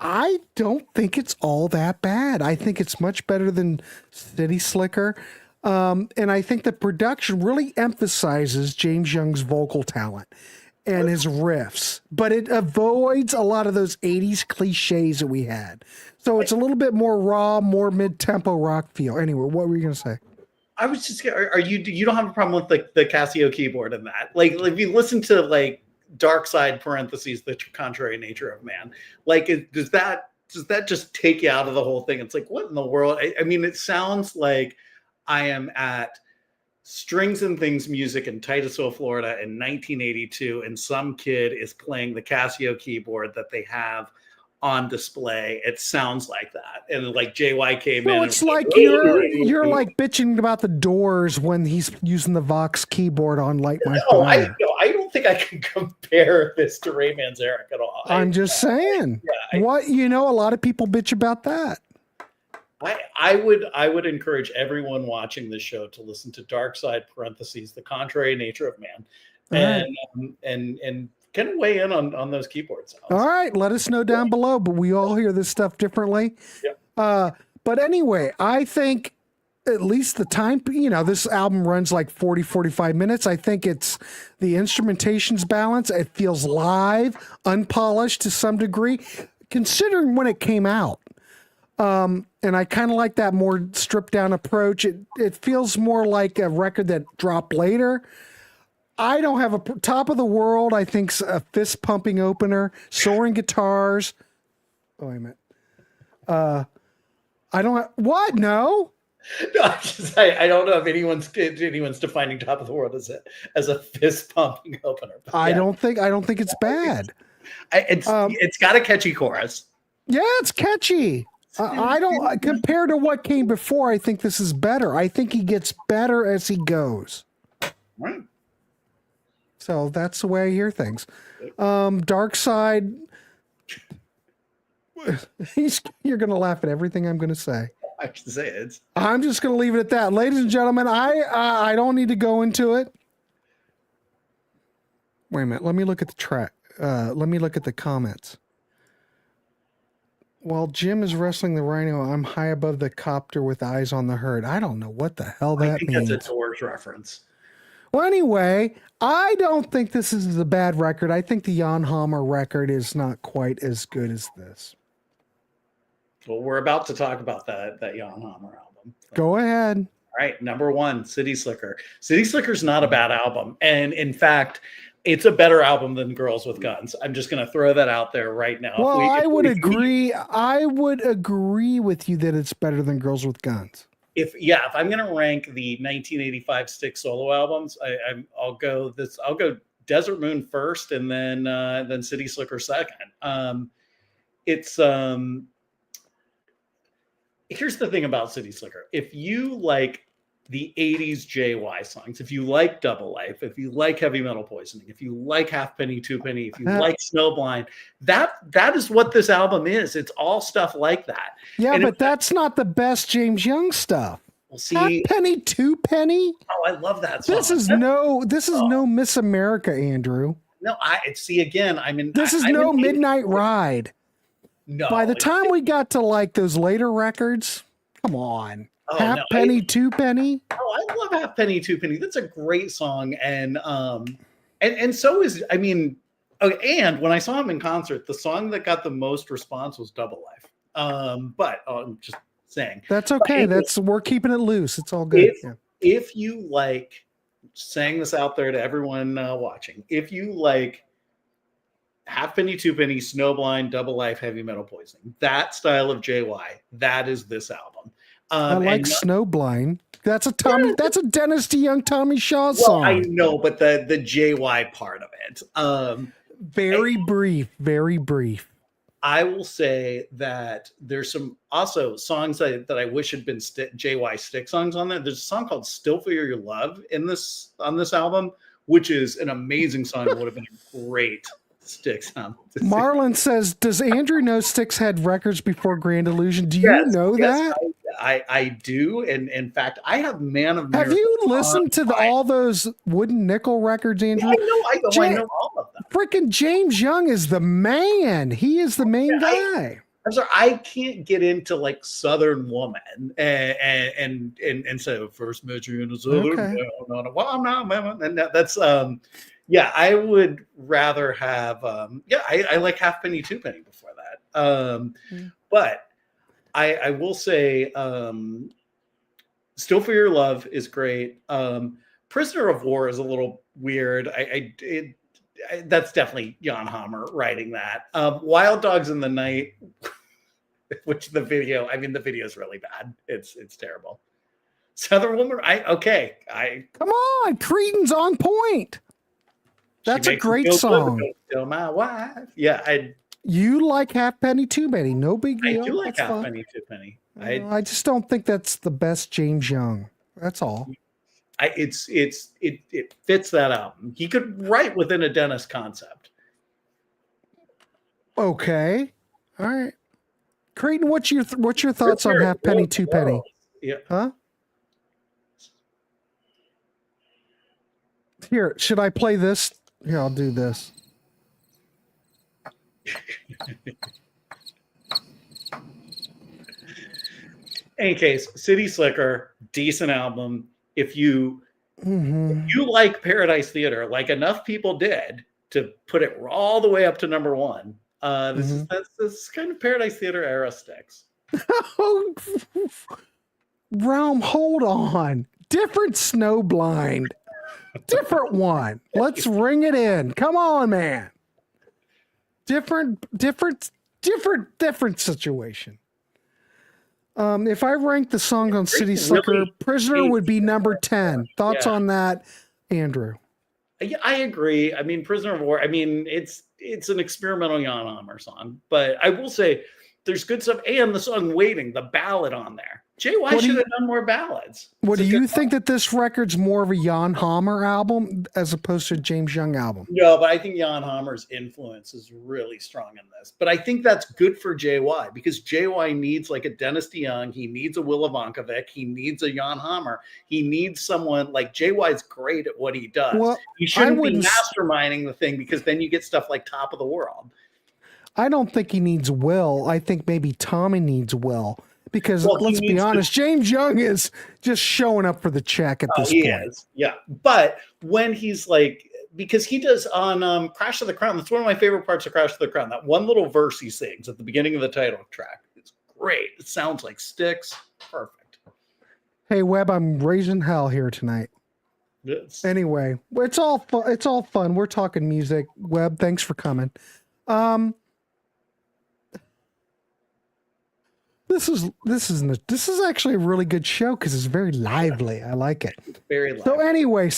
I don't think it's all that bad. I think it's much better than City Slicker. And I think the production really emphasizes James Young's vocal talent and his riffs, but it avoids a lot of those 80s cliches that we had. So it's a little bit more raw, more mid-tempo rock feel. Anyway, what were you going to say? I was just, are you don't have a problem with the Casio keyboard in that? Like, if you listen to like Dark Side parentheses, the contrary nature of man, like, does that just take you out of the whole thing? It's like, what in the world? I mean, it sounds like I am at Strings and Things Music in Titusville, Florida in 1982, and some kid is playing the Casio keyboard that they have on display. It sounds like that. And like JY came in. It's like you're like bitching about the Doors when he's using the Vox keyboard on Light My Fire. I don't think I can compare this to Ray Manzarek at all. I'm just saying. A lot of people bitch about that. I would encourage everyone watching this show to listen to Dark Side parentheses, the contrary nature of man, and kind of weigh in on those keyboard sounds. All right, let us know down below. But we all hear this stuff differently. Yep. But anyway, I think at least the time, this album runs like 40, 45 minutes. I think it's the instrumentation's balance. It feels live, unpolished to some degree, considering when it came out. And I kind of like that more stripped down approach. It feels more like a record that dropped later. I don't have a Top of the World. I think's a fist pumping opener, soaring guitars. Oh, wait a minute. I don't have, what? No. No, I don't know if anyone's defining Top of the World as a fist pumping opener. I don't think it's bad. It's got a catchy chorus. Yeah, it's catchy. I don't compared to what came before. I think this is better. I think he gets better as he goes. Right. So that's the way I hear things. Dark Side. You're going to laugh at everything I'm going to say. I can say it. I'm just going to leave it at that. Ladies and gentlemen, I don't need to go into it. Wait a minute. Let me look at the track. Let me look at the comments. While Jim is wrestling the rhino, I'm high above the copter with eyes on the herd. I don't know what the hell that means. That's a Doors reference. Well, anyway, I don't think this is a bad record. I think the Jan Hammer record is not quite as good as this. Well, we're about to talk about that Jan Hammer album. Go ahead. All right, number 1, City Slicker. City Slicker's not a bad album. And in fact, it's a better album than Girls with Guns. I'm just going to throw that out there right now. Well, I would agree. I would agree with you that it's better than Girls with Guns. If I'm going to rank the 1985 Styx solo albums, I'll go Desert Moon first, and then City Slicker second. Here's the thing about City Slicker. If you like the 80s JY songs, if you like Double Life, if you like Heavy Metal Poisoning, if you like Halfpenny, Twopenny, if you like Snowblind, that is what this album is. It's all stuff like that. Yeah, but that's not the best James Young stuff. Well, see, Halfpenny, Twopenny. Oh, I love that song. This is no Miss America, Andrew. No, This is no Midnight Ride. No. By the time we got to like those later records, come on. Oh, Halfpenny, Twopenny. Oh, I love Halfpenny, Twopenny. That's a great song, and so is and when I saw him in concert, the song that got the most response was Double Life. But I'm just saying that's okay. We're keeping it loose. It's all good. If you like, saying this out there to everyone watching, if you like Halfpenny, Twopenny, Snowblind, Double Life, Heavy Metal Poisoning, that style of JY, that is this album. I like Snowblind. That's a Dennis DeYoung, Tommy Shaw song. I know, but the JY part of it. Very brief. I will say that there's some also songs that I wish had been JY Styx songs on there. There's a song called "Still Feel Your Love" on this album, which is an amazing song. It would have been a great Styx album. Marlon says, "Does Andrew know Styx had records before Grand Illusion? Do you know that?" I do, and in fact, I have Man of Miracles. Have you listened to all those Wooden Nickel records, Andrew? Yeah, I know all of them. Freaking James Young is the man. He is the main guy. I'm sorry, I can't get into like Southern Woman and so first met you in a Southern town. Well, I'm not, and that's I would rather have I like Halfpenny, Twopenny before that. But I will say Still for Your Love is great. Prisoner of War is a little weird. That's definitely Jan Hammer writing that. Wild Dogs in the Night, which the video is really bad. It's terrible. Southern Woman, Come on, Creedon's on point. That's a great song. Still my wife. Yeah, you like Halfpenny Two Penny, no big deal. I do like That's fine. Halfpenny Two Penny. I just don't think that's the best James Young. That's all. It fits that album. He could write within a Dennis concept. Okay, all right. Creighton, what's your thoughts on Halfpenny Two Penny? Yeah. Huh? Here, should I play this? Here, I'll do this. Any case, City Slicker, decent album. If you like Paradise Theater, like enough people did to put it all the way up to number one, this is kind of Paradise Theater era Styx. Realm, hold on. Different Snowblind. Different one. Let's ring it in. Come on, man. Different situation. If I rank the song on City Slicker, Prisoner would be number 10. Thoughts on that, Andrew? Yeah, I agree. I mean, Prisoner of War, it's an experimental Jan Hammer song, but I will say there's good stuff. And the song Waiting, the ballad on there. JY should have done more ballads. What do you think that this record's more of a Jan Hammer album as opposed to a James Young album? No, but I think Jan Hammer's influence is really strong in this. But I think that's good for JY because JY needs like a Dennis DeYoung. He needs a Willa Vankovic. He needs a Jan Hammer. He needs someone like JY's great at what he does. Well, he shouldn't be masterminding the thing because then you get stuff like Top of the World. I don't think he needs Will. I think maybe Tommy needs Will. Because let's be honest, James Young is just showing up for the check at this point. Is. Yeah. But when he's like, because he does on Crash of the Crown, that's one of my favorite parts of Crash of the Crown. That one little verse he sings at the beginning of the title track. It's great. It sounds like Styx. Perfect. Hey, Webb, I'm raising hell here tonight. Yes. Anyway, it's all fun. It's all fun. We're talking music. Webb, thanks for coming. This is actually a really good show because it's very lively. I like it. Very lively. So anyway,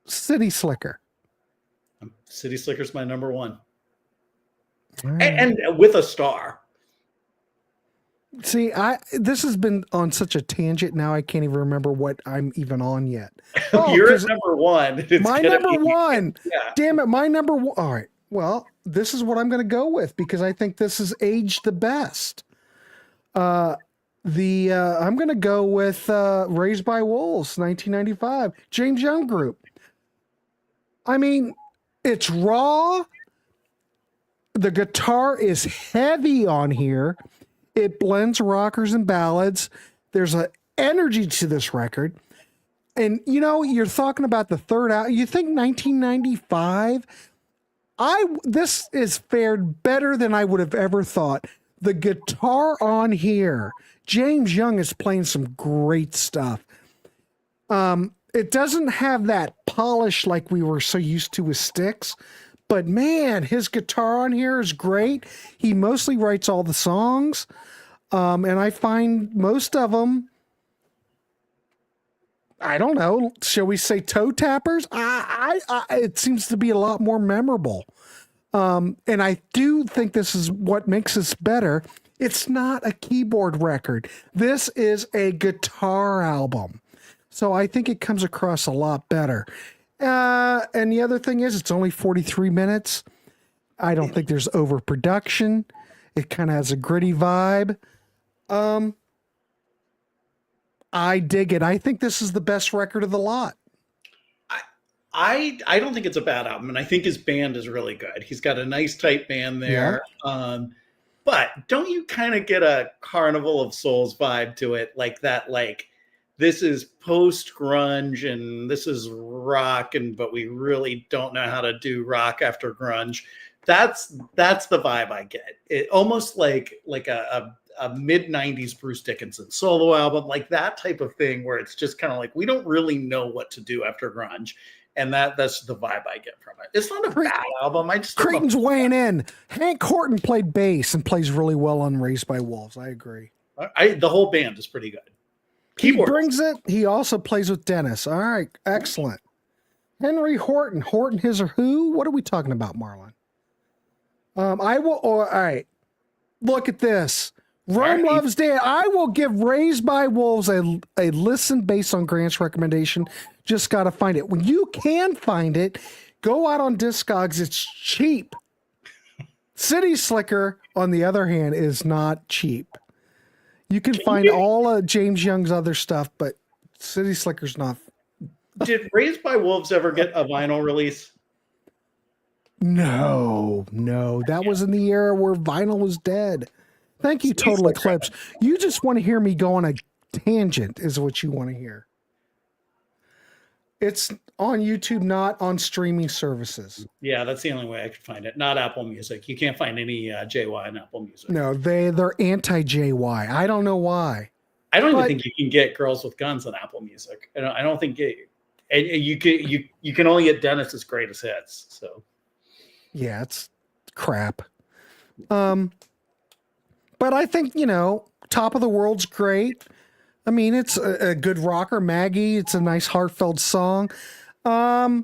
City Slicker. City Slicker's my number one. Right. And with a star. See, this has been on such a tangent now I can't even remember what I'm even on yet. Oh, you're at number one. My number one. Yeah. Damn it, my number one. All right. Well, this is what I'm going to go with because I think this is aged the best. I'm going to go with Raised by Wolves, 1995, James Young Group. I mean, it's raw. The guitar is heavy on here. It blends rockers and ballads. There's an energy to this record. And, you're talking about the third album. You think 1995? This is fared better than I would have ever thought. The guitar on here, James Young is playing some great stuff. It doesn't have that polish like we were so used to with Styx, but man, his guitar on here is great. He mostly writes all the songs, and I find most of them, I don't know, shall we say toe tappers? It seems to be a lot more memorable. And I do think this is what makes this better. It's not a keyboard record. This is a guitar album. So I think it comes across a lot better. And the other thing is it's only 43 minutes. I don't think there's overproduction. It kind of has a gritty vibe. I dig it. I think this is the best record of the lot. I don't think it's a bad album, and I think his band is really good. He's got a nice tight band there. Yeah. But don't you kind of get a Carnival of Souls vibe to it? Like that, like this is post grunge and this is rock, but we really don't know how to do rock after grunge. That's the vibe I get. It almost like a a mid 90s Bruce Dickinson solo album, like that type of thing where it's just kind of like we don't really know what to do after grunge. And that's the vibe I get from it. It's not a bad album. I just Creighton's weighing in. Hank Horton played bass and plays really well on Raised by Wolves. I agree. The whole band is pretty good. He brings it. He also plays with Dennis. All right, excellent. Henry Horton. Horton, his or who? What are we talking about, Marlon? All right. Look at this. Rome Loves Dan. I will give Raised by Wolves a listen based on Grant's recommendation. Just got to find it. When you can find it, go out on Discogs. It's cheap. City Slicker, on the other hand, is not cheap. You can find all of James Young's other stuff, but City Slicker's not. Did Raised by Wolves ever get a vinyl release? No. That was in the era where vinyl was dead. Thank you, Total Eclipse. You just want to hear me go on a tangent, is what you want to hear. It's on YouTube, not on streaming services. Yeah, that's the only way I could find it. Not Apple Music. You can't find any JY on Apple Music. No, they're anti-JY. I don't know why. I don't even think you can get Girls with Guns on Apple Music. I don't think you can only get Dennis's greatest hits. So yeah, it's crap. But I think, Top of the World's great. I mean, it's a good rocker. Maggie, it's a nice heartfelt song. I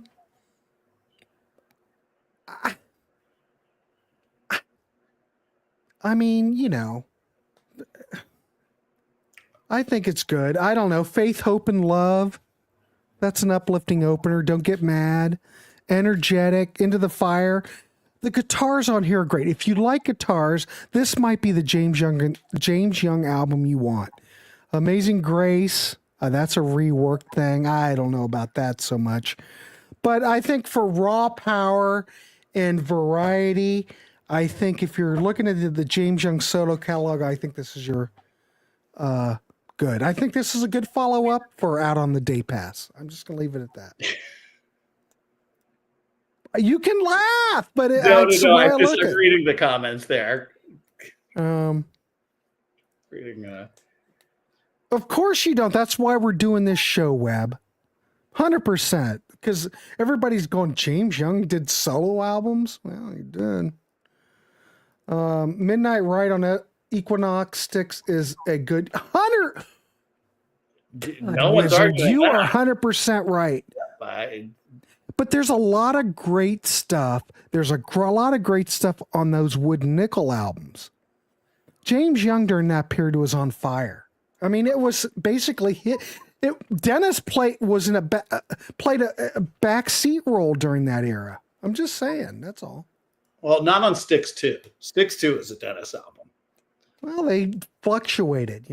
mean, I think it's good. I don't know. Faith, Hope, and Love. That's an uplifting opener. Don't Get Mad. Energetic. Into the Fire. The guitars on here are great. If you like guitars, this might be the James Young album you want. Amazing Grace. That's a reworked thing. I don't know about that so much. But I think for raw power and variety, I think if you're looking at the James Young solo catalog, I think this is your good. I think this is a good follow-up for Out on the Day Pass. I'm just going to leave it at that. You can laugh, but I'm just reading the comments there. Reading. Of course you don't. That's why we're doing this show, Webb. 100%. Because everybody's going, James Young did solo albums? Well, he did. Midnight Ride on Equinox Styx is a good 100. No one's arguing. You are 100% right. But there's a lot of great stuff. There's a lot of great stuff on those Wood Nickel albums. James Young during that period was on fire. I mean, it was basically hit. Dennis played a backseat role during that era. I'm just saying. That's all. Well, not on Styx 2. Styx 2 is a Dennis album. Well, they fluctuated,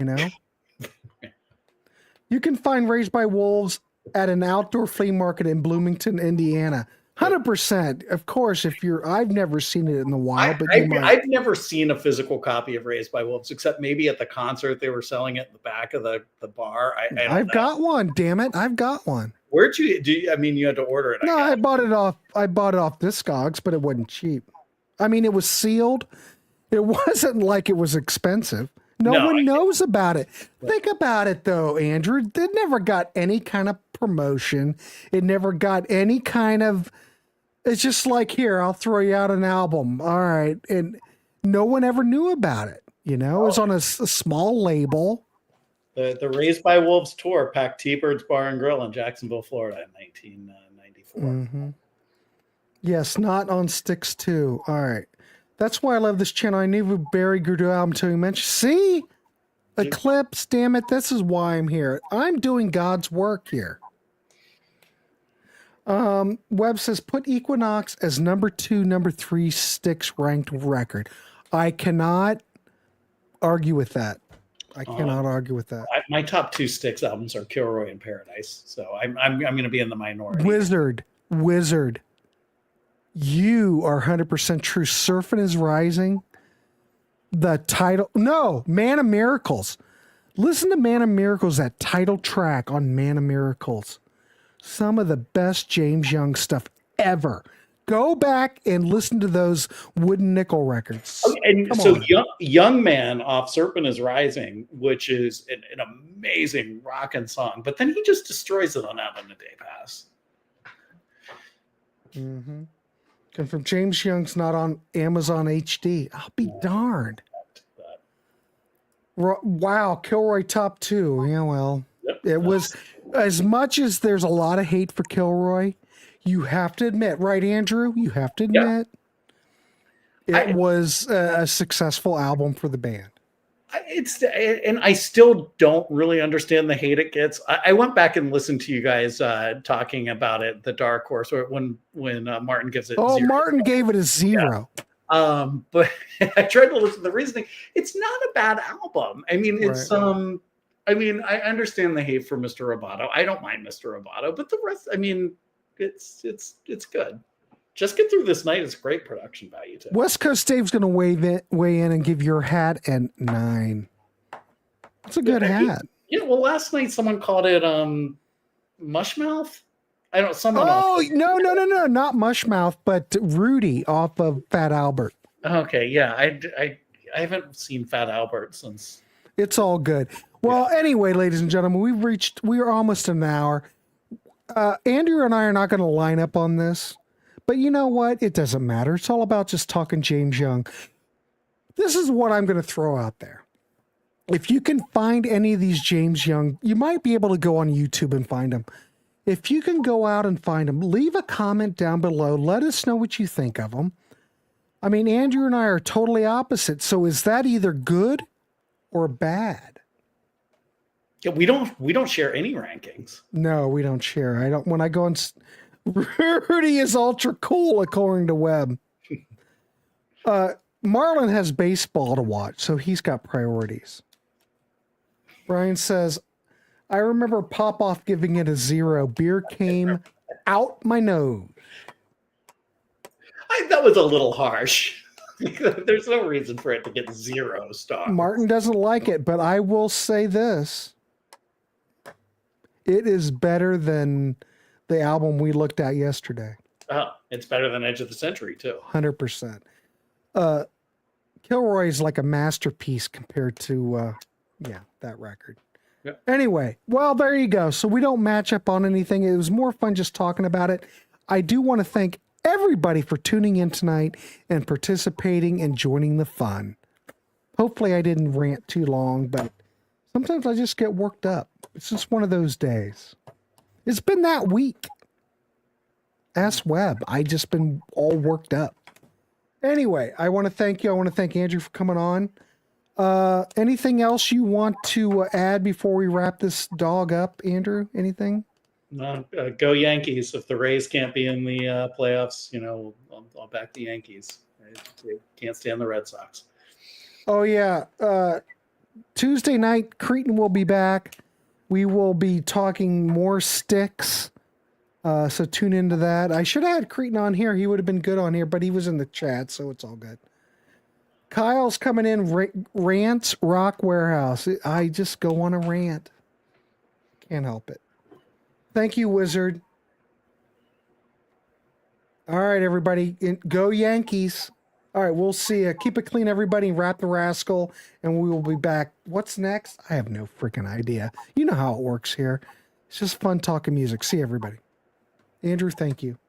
You can find Raised by Wolves at an outdoor flea market in Bloomington, Indiana. 100%. Of course, I've never seen it in the wild, but I've never seen a physical copy of Raised by Wolves, except maybe at the concert they were selling it in the back of the bar. I've got one. Damn it, I've got one. Where'd you you had to order it? No, I bought it off Discogs, but it wasn't cheap. I mean, it was sealed. It wasn't like it was expensive. No one knows about it. Think about it, though, Andrew. It never got any kind of promotion. It never got any kind of... It's just like, here, I'll throw you out an album. All right. And no one ever knew about it. It was on a small label. The Raised by Wolves tour packed T-Bird's Bar and Grill in Jacksonville, Florida in 1994. Mm-hmm. Yes, not on Styx 2. All right. That's why I love this channel. I never buried Grudu album until you mentioned. See? Eclipse, damn it. This is why I'm here. I'm doing God's work here. Webb says, put Equinox as number 2, number 3 Styx ranked record. I cannot argue with that. My top 2 Styx albums are Kilroy and Paradise. So I'm going to be in the minority. Wizard. You are 100% true. Surfing is Rising. The title. No, Man of Miracles. Listen to Man of Miracles, that title track on Man of Miracles. Some of the best James Young stuff ever. Go back and listen to those Wooden Nickel records. Okay, and Come so on. young Man off Serpent is Rising, which is an amazing rockin' song, but then he just destroys it on Out on a Day Pass. Mm-hmm. And from James Young's not on Amazon HD. I'll be darned. Wow, Kilroy top 2. Yeah, well, Yep. it was as much as there's a lot of hate for Kilroy. You have to admit, right, Andrew? You have to admit it was a successful album for the band. And I still don't really understand the hate it gets. I went back and listened to you guys talking about it, the Dark Horse, or when Martin gives it. Oh, 0. Martin gave it a 0. Yeah. But I tried to listen to the reasoning. It's not a bad album. I mean, it's Right. I mean, I understand the hate for Mr. Roboto. I don't mind Mr. Roboto, but the rest, I mean, it's good. Just Get Through This Night is great production value too. West Coast Dave's going to weigh in and give your hat a 9. It's a good hat. Yeah, well, last night someone called it Mushmouth. I don't. Someone. Oh, else. no, not Mushmouth, but Rudy off of Fat Albert. Okay, yeah, I haven't seen Fat Albert since. It's all good. Well, anyway, ladies and gentlemen, we are almost an hour. Andrew and I are not going to line up on this, but you know what? It doesn't matter. It's all about just talking James Young. This is what I'm going to throw out there. If you can find any of these James Young, you might be able to go on YouTube and find them. If you can go out and find them, leave a comment down below. Let us know what you think of them. I mean, Andrew and I are totally opposite. So is that either good or bad? Yeah, we don't share any rankings. No, we don't share. I don't. When I go on, Rudy is ultra cool according to Webb. Marlon has baseball to watch, so he's got priorities. Brian says, I remember Popoff giving it a 0. Beer came out my nose. That was a little harsh. There's no reason for it to get 0 stars. Martin doesn't like it, but I will say this. It is better than the album we looked at yesterday. Oh, it's better than Edge of the Century, too. 100%. Kilroy is like a masterpiece compared to, that record. Yep. Anyway, well, there you go. So we don't match up on anything. It was more fun just talking about it. I do want to thank everybody for tuning in tonight and participating and joining the fun. Hopefully I didn't rant too long, but sometimes I just get worked up. It's just one of those days. It's been that week. Ask Webb. I just been all worked up. Anyway, I want to thank you. I want to thank Andrew for coming on. Anything else you want to add before we wrap this dog up, Andrew? Anything? No, go Yankees. If the Rays can't be in the playoffs, I'll back the Yankees. I can't stand the Red Sox. Oh, yeah. Tuesday night, Cretan will be back. We will be talking more Styx. So tune into that. I should have had Cretan on here. He would have been good on here, but he was in the chat, so it's all good. Kyle's coming in. Rants Rock Warehouse. I just go on a rant. Can't help it. Thank you, Wizard. All right, everybody. Go Yankees. All right, we'll see you. Keep it clean, everybody. Wrap the rascal, and we will be back. What's next? I have no freaking idea. You know how it works here. It's just fun talking music. See you, everybody. Andrew, thank you.